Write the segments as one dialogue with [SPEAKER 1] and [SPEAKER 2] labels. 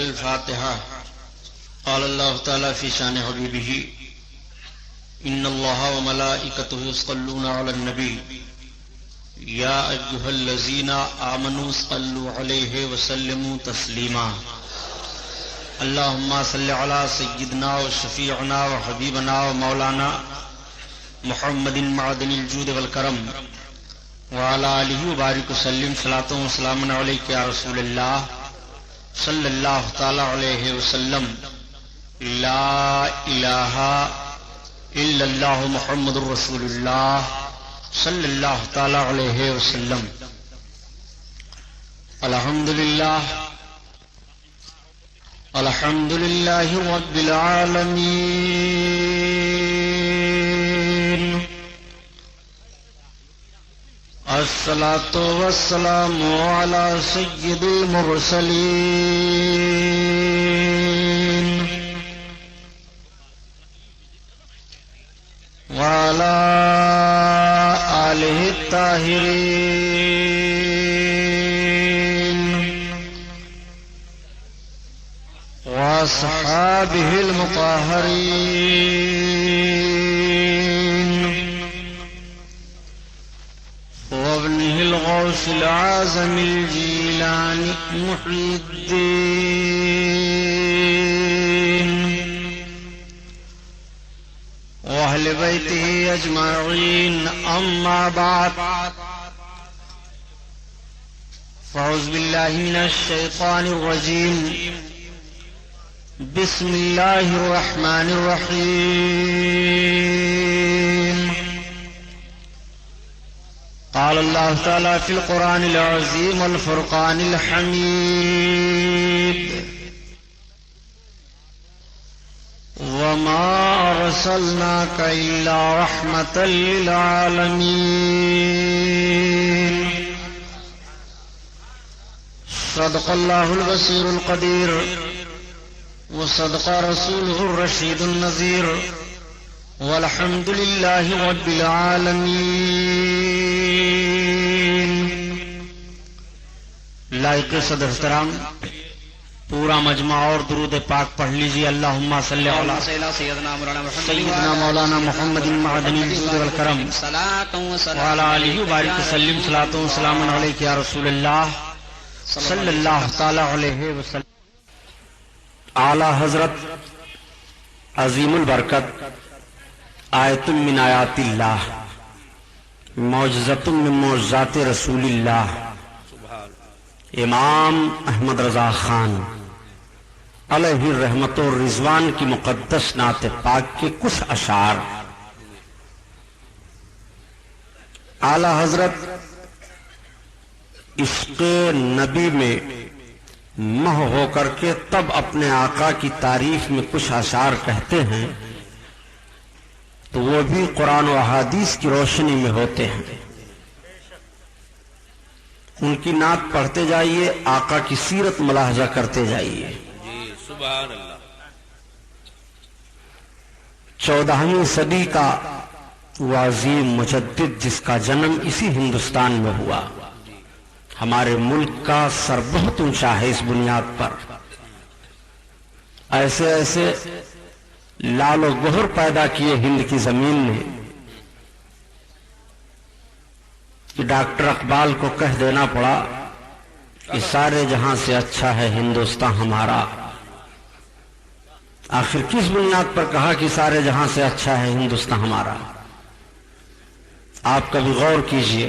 [SPEAKER 1] الفاتحة. قال الله تعالى في شان حبيبه: إن الله وملائكته يصلون على النبي يا أيها الذين آمنوا صلوا عليه وسلموا تسليما. اللهم صل على سيدنا وشفيعنا وحبيبنا ومولانا محمد معدن الجود والكرم وعلى آله وبارك وسلم صلاة وسلام عليك يا رسول الله صلى الله تعالى عليه وسلم. لا إله إلا الله محمد رسول الله صلی اللہ تعالی علیہ وسلم. الحمد للہ رب العالمین. الصلاة والسلام علی سید المرسلین وعلى آلہ الطاہرین واصحابہ المطہرین وابنہ الغوث العظم الجیلانی محی الدین وأهل بيته أجمعين. أما بعد، فأعوذ بالله من الشيطان الرجيم. بسم الله الرحمن الرحيم. قال الله تعالى في القرآن العظيم والفرقان الحميد: وما أرسلناك إلا رحمة للعالمين. صدق الله البصير القدير وصدق رسوله الرشيد النذير والحمد لله رب العالمين. لائق صدر احترام، پورا مجمع اور درود پاک پڑھ لیجیے. اللہم صلی علی سیدنا مولانا محمد معدن الجود والکرم وعلی آلہ وبارک وسلم صلاۃ و سلام علیک یا رسول اللہ صلی اللہ تعالی علیہ وسلم. اعلی حضرت عظیم البرکت آیت من آیات اللہ، معجزۃ من معجزات رسول اللہ، امام احمد رضا خان علیہ الرحمت و رضوان کی مقدس نعت پاک کے کچھ اشعار. اعلی حضرت عشق نبی میں مہ ہو کر کے تب اپنے آقا کی تعریف میں کچھ اشعار کہتے ہیں تو وہ بھی قرآن و احادیث کی روشنی میں ہوتے ہیں. ان کی نعت پڑھتے جائیے، آقا کی سیرت ملاحظہ کرتے جائیے.
[SPEAKER 2] سبحان اللہ.
[SPEAKER 1] 14ویں صدی کا وہ عظیم مجدد جس کا جنم اسی ہندوستان میں ہوا، ہمارے ملک کا سر بہت اونچا ہے اس بنیاد پر. ایسے ایسے لال و گہر پیدا کیے ہند کی زمین نے کہ ڈاکٹر اقبال کو کہہ دینا پڑا کہ سارے جہاں سے اچھا ہے ہندوستان ہمارا. آخر کس بنیاد پر کہا کہ سارے جہاں سے اچھا ہے ہندوستان ہمارا؟ آپ کبھی غور کیجئے.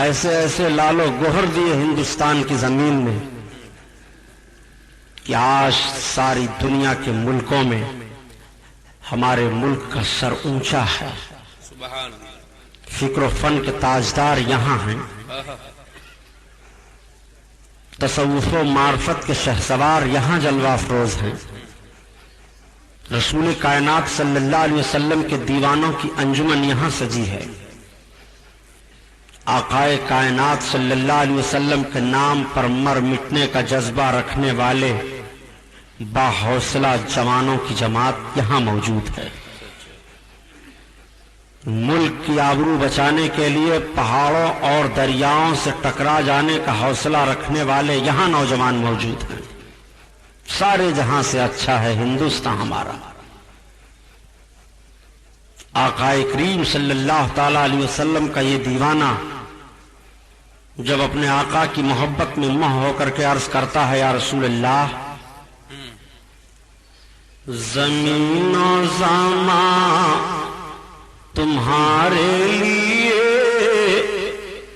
[SPEAKER 1] ایسے ایسے لال و گوہر دیے ہندوستان کی زمین میں کہ آج ساری دنیا کے ملکوں میں ہمارے ملک کا سر اونچا ہے.
[SPEAKER 2] سبحان اللہ.
[SPEAKER 1] فکر و فن کے تاجدار یہاں ہیں، تصوف و معرفت کے شہسوار یہاں جلوہ افروز ہیں. رسول کائنات صلی اللہ علیہ وسلم کے دیوانوں کی انجمن یہاں سجی ہے. آقائے کائنات صلی اللہ علیہ وسلم کے نام پر مر مٹنے کا جذبہ رکھنے والے با حوصلہ جوانوں کی جماعت یہاں موجود ہے. ملک کی آبرو بچانے کے لیے پہاڑوں اور دریاؤں سے ٹکرا جانے کا حوصلہ رکھنے والے یہاں نوجوان موجود ہیں. سارے جہاں سے اچھا ہے ہندوستان ہمارا۔ آقا کریم صلی اللہ تعالی علیہ وسلم کا یہ دیوانہ جب اپنے آقا کی محبت میں مہ ہو کر کے عرض کرتا ہے یا رسول اللہ، زمین و زمان تمہارے لیے،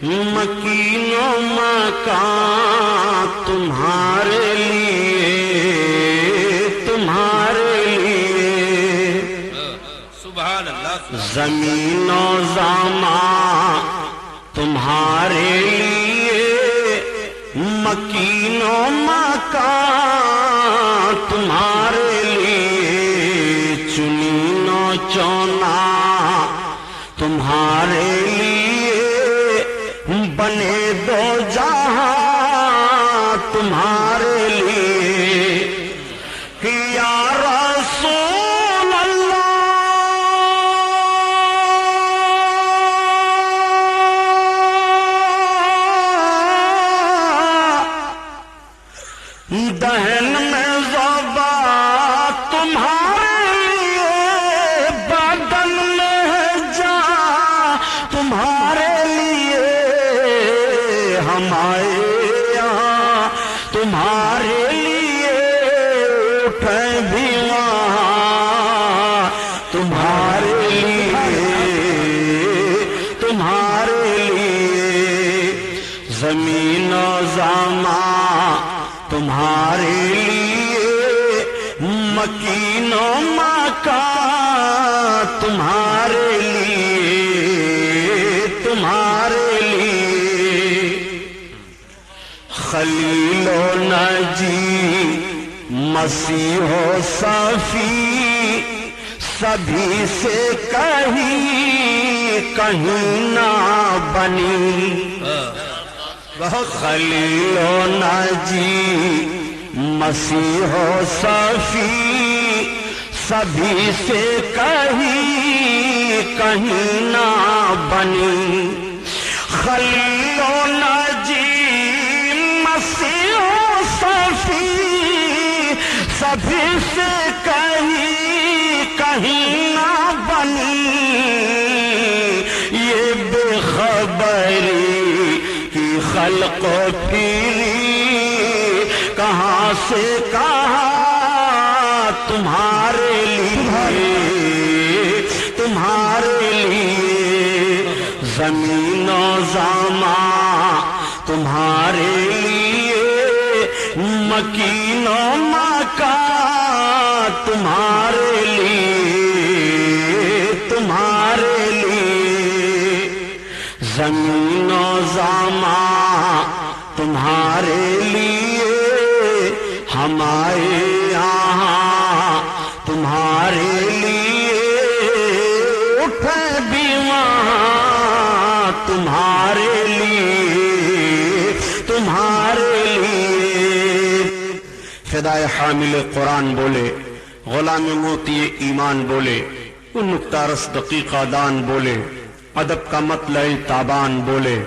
[SPEAKER 1] مکین و مکان تمہارے لیے، تمہارے لیے،
[SPEAKER 2] سبحان اللہ،
[SPEAKER 1] زمین و زمان تمہارے لیے، مکین و مکان تمہارے لیے، چنین و چونا تمہارے لیے، بنے دو جہاں تمہارے لیے، یا رسول اللہ دہن میں ذوبا تمہارے لیے، بدن میں جان تمہارے لیے، ہم آئے یہاں تمہارے لیے، اٹھے بھی وہاں تمہارے لیے، تمہارے لیے، زمین و زمان تمہارے لیے، مکین و مکان تمہارے لیے، تمہارے لیے، خلیل و نجی مسیح و صفی سبھی سے کہیں نہ بنی، خلیل و نجی مسیح و صفی سبھی سے کہیں نہ بنی، خلیل و نجی مسیح و صفی سبھی سے کہیں نہ بنی، یہ بے خبری خلق و پھیری کہاں سے کہاں تمہارے لیے، تمہارے لیے، زمین و زمان تمہارے لیے، مکین و مکان تمہارے لیے، تمہارے لیے، زمین و زمان تمہارے لیے، ہم آئے یہاں تمہارے لیے، اٹھے بھی وہاں تمہارے لیے، تمہارے لیے، فدائے حامل قرآن بولے، غلام موتی ایمان بولے، وہ نکتہ رس دقیقہ دان بولے، ادب کا مطلع تابان بولے،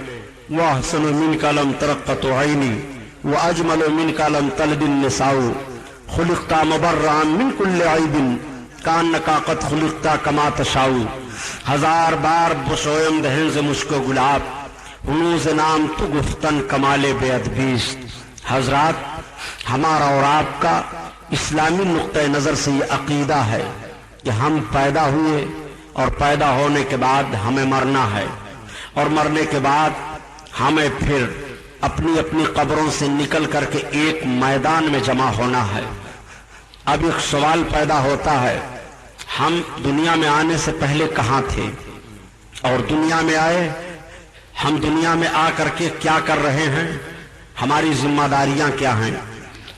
[SPEAKER 1] وَأَحْسَنُ مِنْكَ لَمْ تَرَقَّتُ عَيْنِي وَأَجْمَلُ مِنْكَ لَمْ تَلِدِ النِّسَاءُ خُلِقْتَ مُبَرَّأً مِنْ كُلِّ عَيْبٍ كَأَنَّكَ قَدْ خُلِقْتَ كَمَا تَشَاءُ، ہزار بار بسویم دہن سے مشک و گلاب، ہنوز نام تو گفتن کمال بے ادبیست۔ حضرات، ہمارا اور آپ کا اسلامی نقطہ نظر سے یہ عقیدہ ہے کہ ہم پیدا ہوئے اور پیدا ہونے کے بعد ہمیں مرنا ہے، اور مرنے کے بعد ہمیں پھر اپنی اپنی قبروں سے نکل کر کے ایک میدان میں جمع ہونا ہے۔ اب ایک سوال پیدا ہوتا ہے، ہم دنیا میں آنے سے پہلے کہاں تھے اور دنیا میں آئے؟ ہم دنیا میں آ کر کے کیا کر رہے ہیں؟ ہماری ذمہ داریاں کیا ہیں؟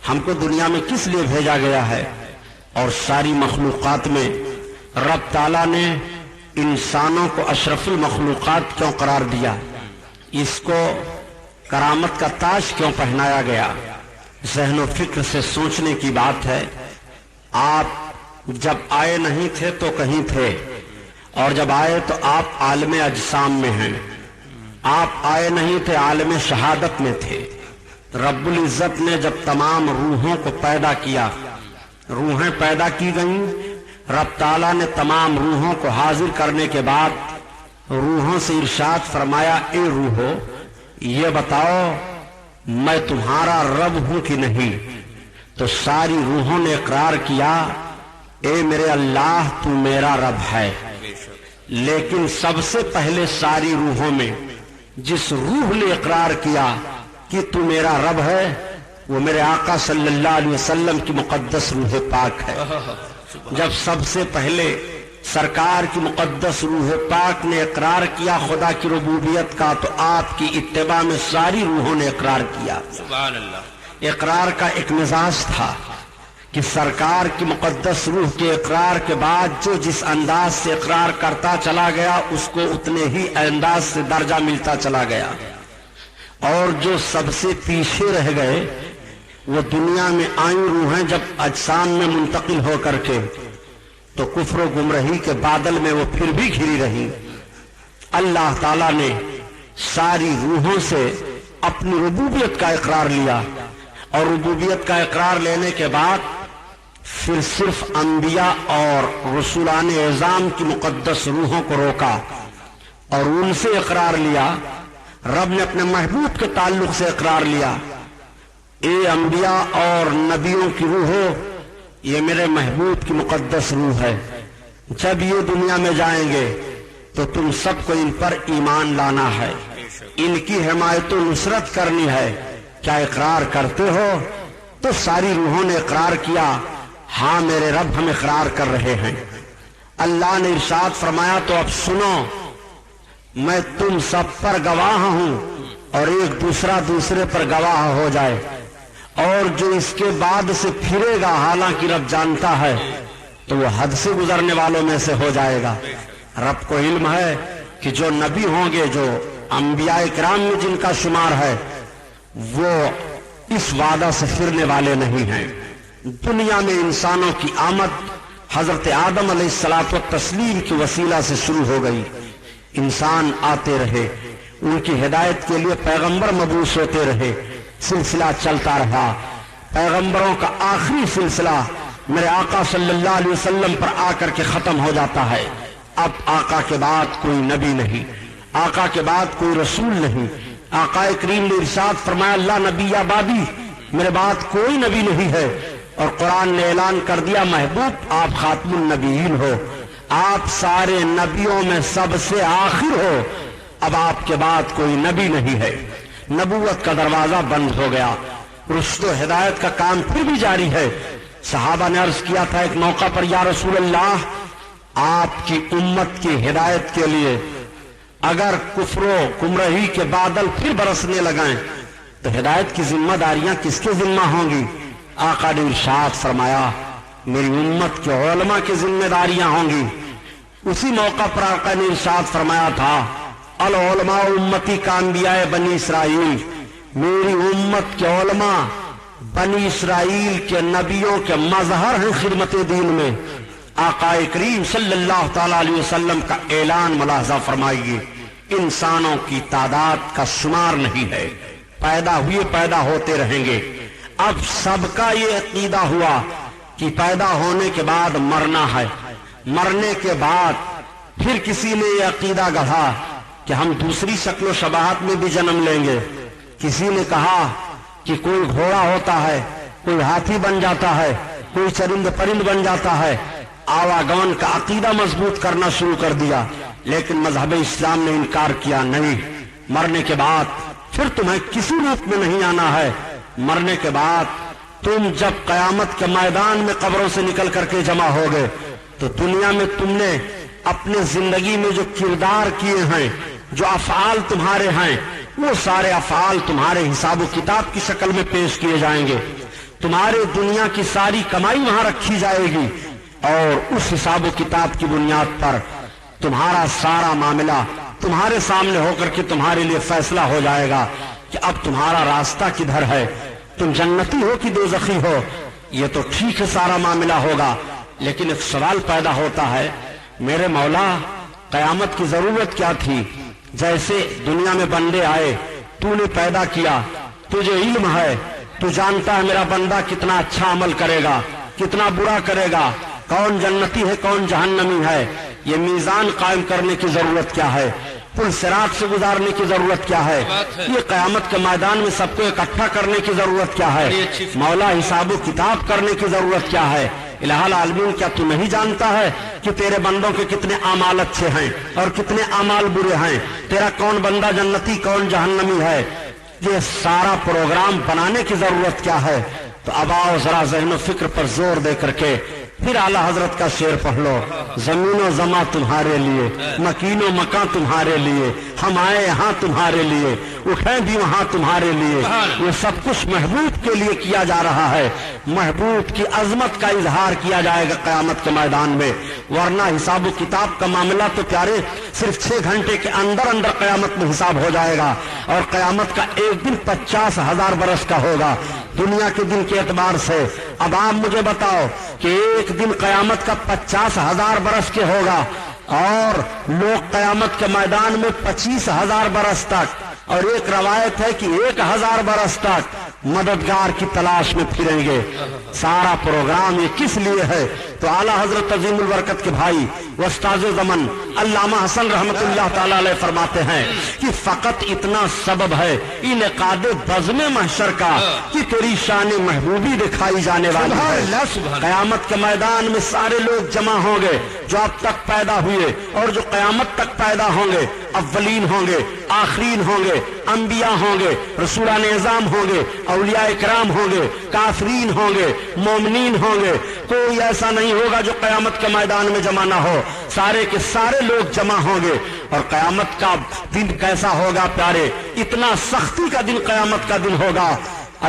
[SPEAKER 1] ہم کو دنیا میں کس لیے بھیجا گیا ہے؟ اور ساری مخلوقات میں رب تعالیٰ نے انسانوں کو اشرف المخلوقات کیوں قرار دیا؟ اس کو کرامت کا تاج کیوں پہنایا گیا؟ ذہن و فکر سے سوچنے کی بات ہے۔ آپ جب آئے نہیں تھے تو کہیں تھے، اور جب آئے تو آپ عالم اجسام میں ہیں۔ آپ آئے نہیں تھے، عالم شہادت میں تھے۔ رب العزت نے جب تمام روحوں کو پیدا کیا، روحیں پیدا کی گئیں، رب تعالیٰ نے تمام روحوں کو حاضر کرنے کے بعد روحوں سے ارشاد فرمایا، اے روحو یہ بتاؤ میں تمہارا رب ہوں کہ نہیں؟ تو ساری روحوں نے اقرار کیا، اے میرے اللہ تو میرا رب ہے۔ لیکن سب سے پہلے ساری روحوں میں جس روح نے اقرار کیا کہ تو میرا رب ہے، وہ میرے آقا صلی اللہ علیہ وسلم کی مقدس روح پاک ہے۔ جب سب سے پہلے سرکار کی مقدس روح پاک نے اقرار کیا خدا کی ربوبیت کا، تو آپ کی اتباع میں ساری روحوں نے اقرار کیا۔
[SPEAKER 2] سبحان اللہ۔
[SPEAKER 1] اقرار کا ایک مزاج تھا کہ سرکار کی مقدس روح کے اقرار کے بعد جو جس انداز سے اقرار کرتا چلا گیا اس کو اتنے ہی انداز سے درجہ ملتا چلا گیا، اور جو سب سے پیچھے رہ گئے وہ دنیا میں آئیں روحیں جب اجسام میں منتقل ہو کر کے، تو کفر و گمراہی کے بادل میں وہ پھر بھی گھری رہی۔ اللہ تعالیٰ نے ساری روحوں سے اپنی ربوبیت کا اقرار لیا، اور ربوبیت کا اقرار لینے کے بعد پھر صرف انبیاء اور رسولان اعظام کی مقدس روحوں کو روکا اور ان سے اقرار لیا۔ رب نے اپنے محبوب کے تعلق سے اقرار لیا، اے انبیاء اور نبیوں کی روحو یہ میرے محبوب کی مقدس روح ہے، جب یہ دنیا میں جائیں گے تو تم سب کو ان پر ایمان لانا ہے، ان کی حمایت و نصرت کرنی ہے۔ کیا اقرار کرتے ہو؟ تو ساری روحوں نے اقرار کیا، ہاں میرے رب ہم اقرار کر رہے ہیں۔ اللہ نے ارشاد فرمایا، تو اب سنو، میں تم سب پر گواہ ہوں اور ایک دوسرا دوسرے پر گواہ ہو جائے، اور جو اس کے بعد سے پھرے گا حالانکہ رب جانتا ہے تو وہ حد سے گزرنے والوں میں سے ہو جائے گا۔ رب کو علم ہے کہ جو نبی ہوں گے، جو انبیاء کرام میں جن کا شمار ہے، وہ اس وعدہ سے پھرنے والے نہیں ہیں۔ دنیا میں انسانوں کی آمد حضرت آدم علیہ الصلوۃ والتسلیم کی وسیلہ سے شروع ہو گئی۔ انسان آتے رہے، ان کی ہدایت کے لیے پیغمبر مبعوث ہوتے رہے، سلسلہ چلتا رہا۔ پیغمبروں کا آخری سلسلہ میرے آقا صلی اللہ علیہ وسلم پر آ کر کے ختم ہو جاتا ہے۔ اب آقا کے بعد کوئی نبی نہیں، آقا کے بعد کوئی رسول نہیں۔ آقا کریم نے ارشاد فرمایا، اللہ نبی بعدی، میرے بعد کوئی نبی نہیں ہے، اور قرآن نے اعلان کر دیا، محبوب آپ خاتم النبیین ہو، آپ سارے نبیوں میں سب سے آخر ہو، اب آپ کے بعد کوئی نبی نہیں ہے۔ نبوت کا دروازہ بند ہو گیا، رشد و ہدایت کا کام پھر بھی جاری ہے۔ صحابہ نے عرض کیا تھا ایک موقع پر، یا رسول اللہ آپ کی امت کی ہدایت کے لیے اگر کفر و گمراہی کے بادل پھر برسنے لگائیں تو ہدایت کی ذمہ داریاں کس کے ذمہ ہوں گی؟ آقا نے ارشاد فرمایا، میری امت کے علماء کی ذمہ داریاں ہوں گی۔ اسی موقع پر آقا نے ارشاد فرمایا تھا، العلماء امتی کا انبیاء بنی اسرائیل، میری امت کے علماء بنی اسرائیل کے نبیوں کے مظہر ہیں خدمت دین میں۔ آقا کریم صلی اللہ تعالی علیہ وسلم کا اعلان ملاحظہ فرمائیے، انسانوں کی تعداد کا شمار نہیں ہے، پیدا ہوئے پیدا ہوتے رہیں گے۔ اب سب کا یہ عقیدہ ہوا کہ پیدا ہونے کے بعد مرنا ہے، مرنے کے بعد پھر کسی نے یہ عقیدہ گڑھا کہ ہم دوسری شکل و شباہت میں بھی جنم لیں گے۔ کسی نے کہا کہ کوئی گھوڑا ہوتا ہے، کوئی ہاتھی بن جاتا ہے، کوئی چرند پرند بن جاتا ہے۔ آواگمن کا عقیدہ مضبوط کرنا شروع کر دیا، لیکن مذہب اسلام نے انکار کیا، نہیں، مرنے کے بعد پھر تمہیں کسی روپ میں نہیں آنا ہے۔ مرنے کے بعد تم جب قیامت کے میدان میں قبروں سے نکل کر کے جمع ہو گئے تو دنیا میں تم نے اپنے زندگی میں جو کردار کیے ہیں، جو افعال تمہارے ہیں، وہ سارے افعال تمہارے حساب و کتاب کی شکل میں پیش کیے جائیں گے۔ تمہارے دنیا کی ساری کمائی وہاں رکھی جائے گی، اور اس حساب و کتاب کی بنیاد پر تمہارا سارا معاملہ تمہارے سامنے ہو کر کے تمہارے لیے فیصلہ ہو جائے گا کہ اب تمہارا راستہ کدھر ہے، تم جنتی ہو کہ دوزخی ہو۔ یہ تو ٹھیک ہے، سارا معاملہ ہوگا، لیکن ایک سوال پیدا ہوتا ہے، میرے مولا قیامت کی ضرورت کیا تھی؟ جیسے دنیا میں بندے آئے، تو نے پیدا کیا،
[SPEAKER 3] تجھے علم ہے، تو جانتا ہے میرا بندہ کتنا اچھا عمل کرے گا، کتنا برا کرے گا، کون جنتی ہے کون جہنمی ہے۔ یہ میزان قائم کرنے کی ضرورت کیا ہے، پل صراط سے گزارنے کی ضرورت کیا ہے، یہ قیامت کے میدان میں سب کو اکٹھا کرنے کی ضرورت کیا ہے، مولا حساب و کتاب کرنے کی ضرورت کیا ہے۔ الہ العالمین کیا تو نہیں جانتا ہے کہ تیرے بندوں کے کتنے اعمال اچھے ہیں اور کتنے اعمال برے ہیں، تیرا کون بندہ جنتی کون جہنمی ہے؟ یہ سارا پروگرام بنانے کی ضرورت کیا ہے؟ تو اب آؤ ذرا ذہن و فکر پر زور دے کر کے پھر اعلی حضرت کا شعر پڑھ لو۔ زمین و زماں تمہارے لیے، مکین و مکان تمہارے لیے، ہم آئے یہاں تمہارے لیے، اٹھیں بھی وہاں تمہارے لیے۔ یہ سب کچھ محبوب کے لیے کیا جا رہا ہے، محبوب کی عظمت کا اظہار کیا جائے گا قیامت کے میدان میں، ورنہ حساب و کتاب کا معاملہ تو پیارے صرف 6 گھنٹے کے اندر اندر قیامت میں حساب ہو جائے گا، اور قیامت کا ایک دن 50,000 برس کا ہوگا دنیا کے دن کے اعتبار سے۔ اب آپ مجھے بتاؤ کہ ایک دن قیامت کا 50,000 برس کے ہوگا، اور لوگ قیامت کے میدان میں 25,000 برس تک، اور ایک روایت ہے کہ 1,000 برس تک مددگار کی تلاش میں پھریں گے۔ سارا پروگرام یہ کس لیے ہے؟ تو اعلیٰ حضرت عظیم البرکت کے بھائی استاذ زمن علامہ حسن رحمت اللہ تعالی علیہ فرماتے ہیں کہ فقط اتنا سبب ہے انعقاد بزم محشر کا کہ تیری شان محبوبی دکھائی جانے والی ہے۔ قیامت کے میدان میں سارے لوگ جمع ہوں گے جو اب تک پیدا ہوئے اور جو قیامت تک پیدا ہوں گے، اولین ہوں گے، آخرین ہوں گے، انبیاء ہوں گے، رسولان اعظام ہوں گے، اولیاء اکرام ہوں گے، کافرین ہوں گے، مومنین ہوں گے۔ کوئی ایسا نہیں ہوگا جو قیامت کے میدان میں جمع نہ ہو، سارے کے سارے لوگ جمع ہوں گے۔ اور قیامت کا دن کیسا ہوگا پیارے؟ اتنا سختی کا دن قیامت کا دن ہوگا،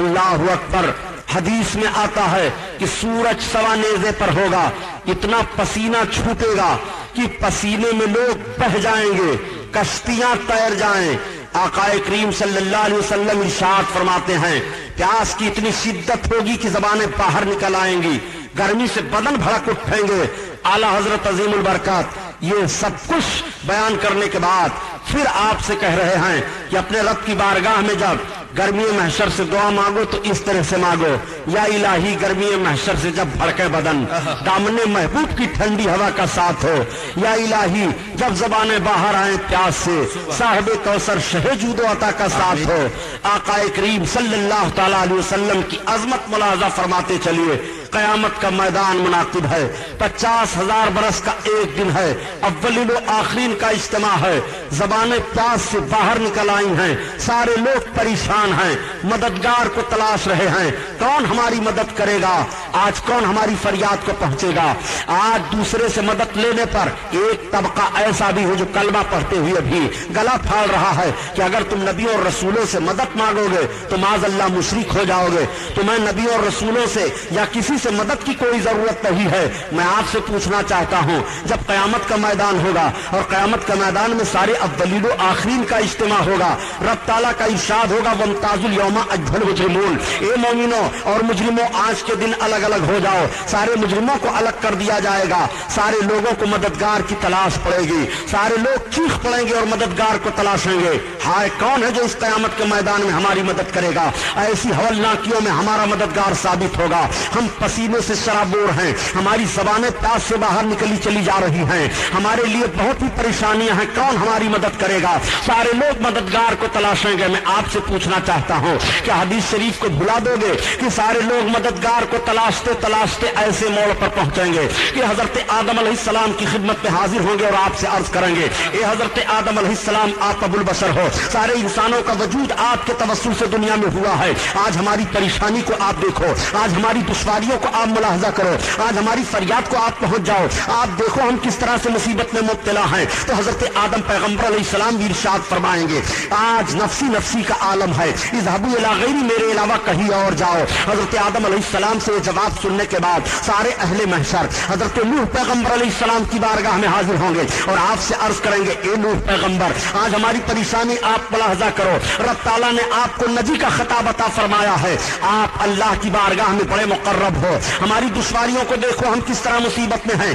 [SPEAKER 3] اللہ اکبر۔ حدیث میں آتا ہے کہ سورج سوا نیزے پر ہوگا، اتنا پسینہ چھوٹے گا کہ پسینے میں لوگ بہہ جائیں گے، کشتیاں تیر جائیں۔ آقا کریم صلی اللہ علیہ وسلم ارشاد فرماتے ہیں پیاس کی اتنی شدت ہوگی کہ زبانیں باہر نکل آئیں گی، گرمی سے بدن بھڑک اٹھیں گے۔ اعلیٰ حضرت عظیم البرکات یہ سب کچھ بیان کرنے کے بعد پھر آپ سے کہہ رہے ہیں کہ اپنے رب کی بارگاہ میں جب گرمی محشر سے دعا مانگو تو اس طرح سے مانگو، یا الہی گرمی محشر سے جب بھڑکے بدن دامن محبوب کی ٹھنڈی ہوا کا ساتھ ہو، یا الہی جب زبانیں باہر آئیں پیاس سے صاحب کوثر شہ جود و عطا کا ساتھ ہو۔ آقا کریم صلی اللہ تعالی علیہ وسلم کی عظمت ملاحظہ فرماتے چلیے۔ قیامت کا میدان منعقد ہے، 50,000 برس کا ایک دن ہے، اولین و آخرین کا اجتماع ہے، زبانیں پیاس سے باہر نکل آئی ہیں، سارے لوگ پریشان ہیں، مددگار کو تلاش رہے ہیں، کون ہماری مدد کرے گا؟ آج کون ہماری فریاد کو پہنچے گا؟ آج دوسرے سے مدد لینے پر ایک طبقہ ایسا بھی ہے جو کلمہ پڑھتے ہوئے بھی گلا پھاڑ رہا ہے کہ اگر تم نبیوں اور رسولوں سے مدد مانگو گے تو معاذ اللہ مشرک ہو جاؤ گے، تمہیں نبیوں اور رسولوں سے یا کسی سے مدد کی کوئی ضرورت نہیں ہے۔ میں آپ سے پوچھنا چاہتا ہوں جب قیامت کا میدان ہوگا اور قیامت کے میدان میں سارے اولین و آخرین کا اجتماع ہوگا، رب تعالیٰ کا ارشاد ہوگا وَامْتَازُوا الْيَوْمَ أَيُّهَا الْمُجْرِمُونَ، اے مومنوں اور مجرموں آج کے دن الگ الگ ہو جاؤ، سارے مجرموں کو الگ کر دیا جائے گا، سارے لوگوں کو مددگار کی تلاش پڑے گی، سارے لوگ چیخ پڑیں گے اور مددگار کو تلاشیں گے۔ ہائے کون ہے جو اس قیامت کے میدان میں ہماری مدد کرے گا؟ ایسی ہولناکیوں میں ہمارا مددگار ثابت ہوگا۔ ہم پسینے سے شرابور ہیں، ہماری زبانیں پیاس سے باہر نکلی چلی جا رہی ہیں، ہمارے لیے بہت ہی پریشانیاں ہیں، کون ہماری مدد کرے گا؟ سارے لوگ مددگار کو تلاشیں گے۔ میں آپ سے پوچھنا چاہتا ہوں کہ حدیث شریف کو بھلا دو گے کہ سارے لوگ مددگار کو تلاشتے تلاشتے ایسے موڑ پر پہنچیں گے کہ حضرت آدم علیہ السلام کی خدمت میں حاضر ہوں گے اور آپ سے عرض کریں گے اے حضرت آدم علیہ السلام آپ ابو البشر ہو، سارے انسانوں کا وجود آپ کے توسل سے دنیا میں ہوا ہے، آج ہماری پریشانی کو آپ دیکھو، آج ہماری دشواریوں کو آپ ملاحظہ کرو، آج ہماری فریاد کو آپ پہنچ جاؤ، آپ دیکھو ہم کس طرح سے مصیبت میں مبتلا ہیں۔ تو حضرت آدم پیغمبر علیہ السلام بھی ارشاد فرمائیں گے آج نفسی نفسی کا عالم ہے، اذهبوا الی غیری، میرے علاوہ کہیں اور جاؤ۔ حضرت آدم علیہ السلام سے یہ جواب سننے کے بعد سارے اہل محشر حضرت نوح پیغمبر علیہ السلام کی بارگاہ میں حاضر ہوں گے اور آپ سے عرض کریں گے اے نوح پیغمبر آج ہماری پریشانی آپ ملاحظہ کرو، رب تعالیٰ نے آپ کو نجی کا خطاب عطا فرمایا ہے، آپ اللہ کی بارگاہ میں بڑے مقرب ہو، ہماری دشواریوں کو دیکھو ہم کس طرح مصیبت میں ہیں۔